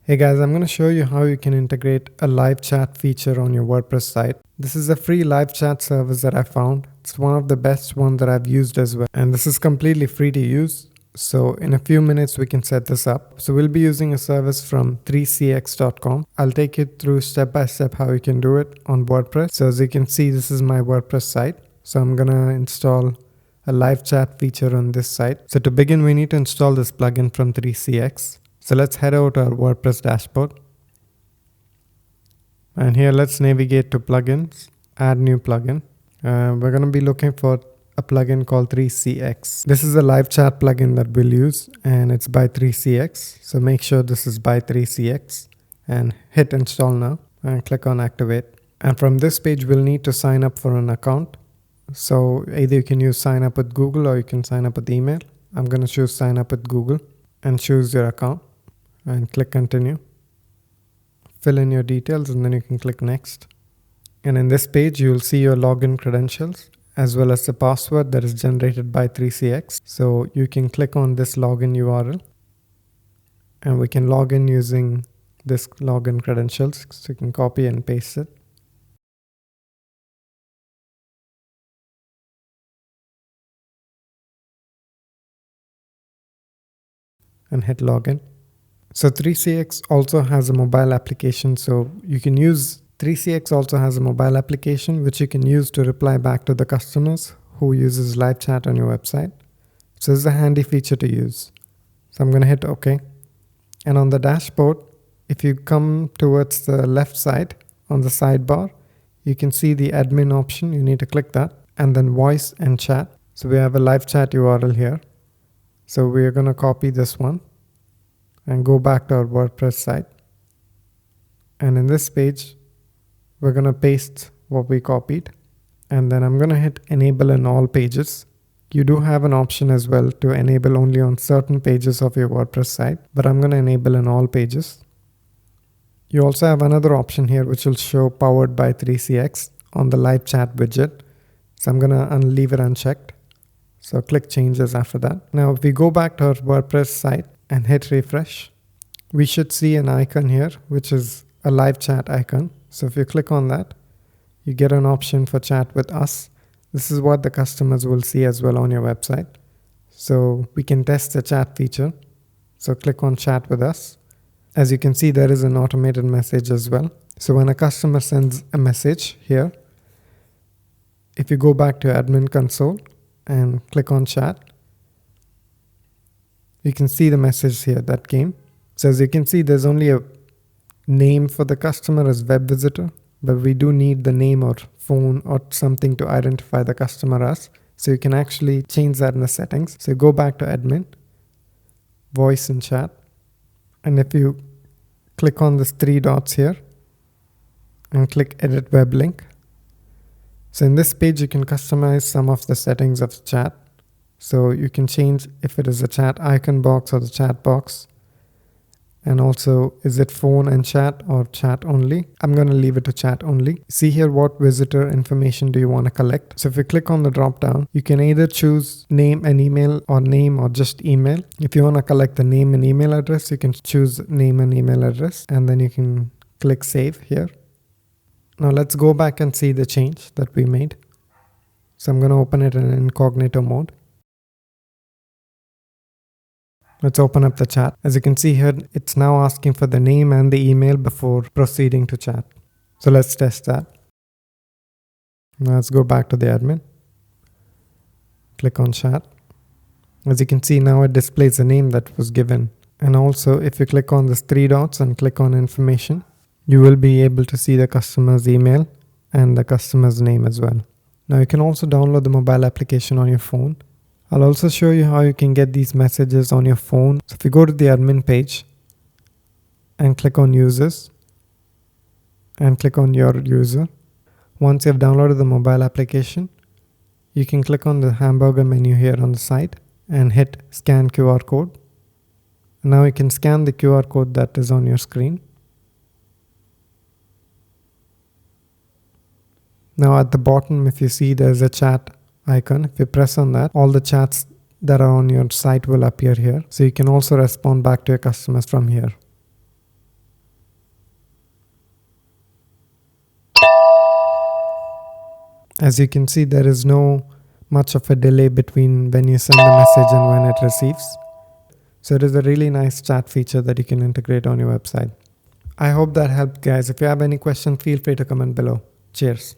Hey guys, I'm going to show you how you can integrate a live chat feature on your WordPress site. This is a free live chat service that I found. It's one of the best ones that I've used as well. And this is completely free to use. So in a few minutes, we can set this up. So we'll be using a service from 3cx.com. I'll take you through step by step how you can do it on WordPress. So as you can see, this is my WordPress site. So I'm going to install a live chat feature on this site. So to begin, we need to install this plugin from 3cx. So let's head over to our WordPress dashboard. And here let's navigate to plugins, add new plugin. We're going to be looking for a plugin called 3cx. This is a live chat plugin that we'll use and it's by 3cx. So make sure this is by 3cx and hit install now and click on activate. And from this page, we'll need to sign up for an account. So either you can use sign up with Google or you can sign up with email. I'm going to choose sign up with Google and choose your account. And click continue. Fill in your details and then you can click next. And in this page, you will see your login credentials as well as the password that is generated by 3cx. So you can click on this login URL and we can log in using this login credentials. So you can copy and paste it. And hit login. So 3cx also has a mobile application. So you can use 3cx also has a mobile application which you can use to reply back to the customers who uses live chat on your website. So this is a handy feature to use. So I'm going to hit OK. And on the dashboard, if you come towards the left side on the sidebar, you can see the admin option. You need to click that and then voice and chat. So we have a live chat URL here. So we're going to copy this one and go back to our WordPress site. And in this page, we're going to paste what we copied. And then I'm going to hit enable in all pages. You do have an option as well to enable only on certain pages of your WordPress site, but I'm going to enable in all pages. You also have another option here which will show powered by 3cx on the live chat widget. So I'm going to leave it unchecked. So click changes after that. Now if we go back to our WordPress site and hit refresh, we should see an icon here, which is a live chat icon. So if you click on that, you get an option for chat with us. This is what the customers will see as well on your website. So we can test the chat feature. So click on chat with us. As you can see, there is an automated message as well. So when a customer sends a message here, if you go back to admin console and click on chat, you can see the message here that came. So as you can see, there's only a name for the customer as web visitor, but we do need the name or phone or something to identify the customer as. So you can actually change that in the settings. So go back to admin, voice and chat. And if you click on these three dots here and click edit web link. So in this page, you can customize some of the settings of the chat. So you can change if it is a chat icon box or the chat box. And also, is it phone and chat or chat only? I'm going to leave it to chat only. See here what visitor information do you want to collect. So if you click on the drop down, you can either choose name and email or name or just email. If you want to collect the name and email address, you can choose name and email address and then you can click save here. Now let's go back and see the change that we made. So I'm going to open it in incognito mode. Let's open up the chat. As you can see here, it's now asking for the name and the email before proceeding to chat. So let's test that. Now let's go back to the admin. Click on chat. As you can see, now it displays the name that was given. And also, if you click on these three dots and click on information, you will be able to see the customer's email and the customer's name as well. Now you can also download the mobile application on your phone. I'll also show you how you can get these messages on your phone. So if you go to the admin page and click on users and click on your user. Once you've downloaded the mobile application, you can click on the hamburger menu here on the side and hit scan QR code. And now you can scan the QR code that is on your screen. Now at the bottom, if you see there's a chat icon. If you press on that, all the chats that are on your site will appear here. So you can also respond back to your customers from here. As you can see, there is no much of a delay between when you send the message and when it receives. So it is a really nice chat feature that you can integrate on your website. I hope that helped, guys. If you have any questions, feel free to comment below. Cheers.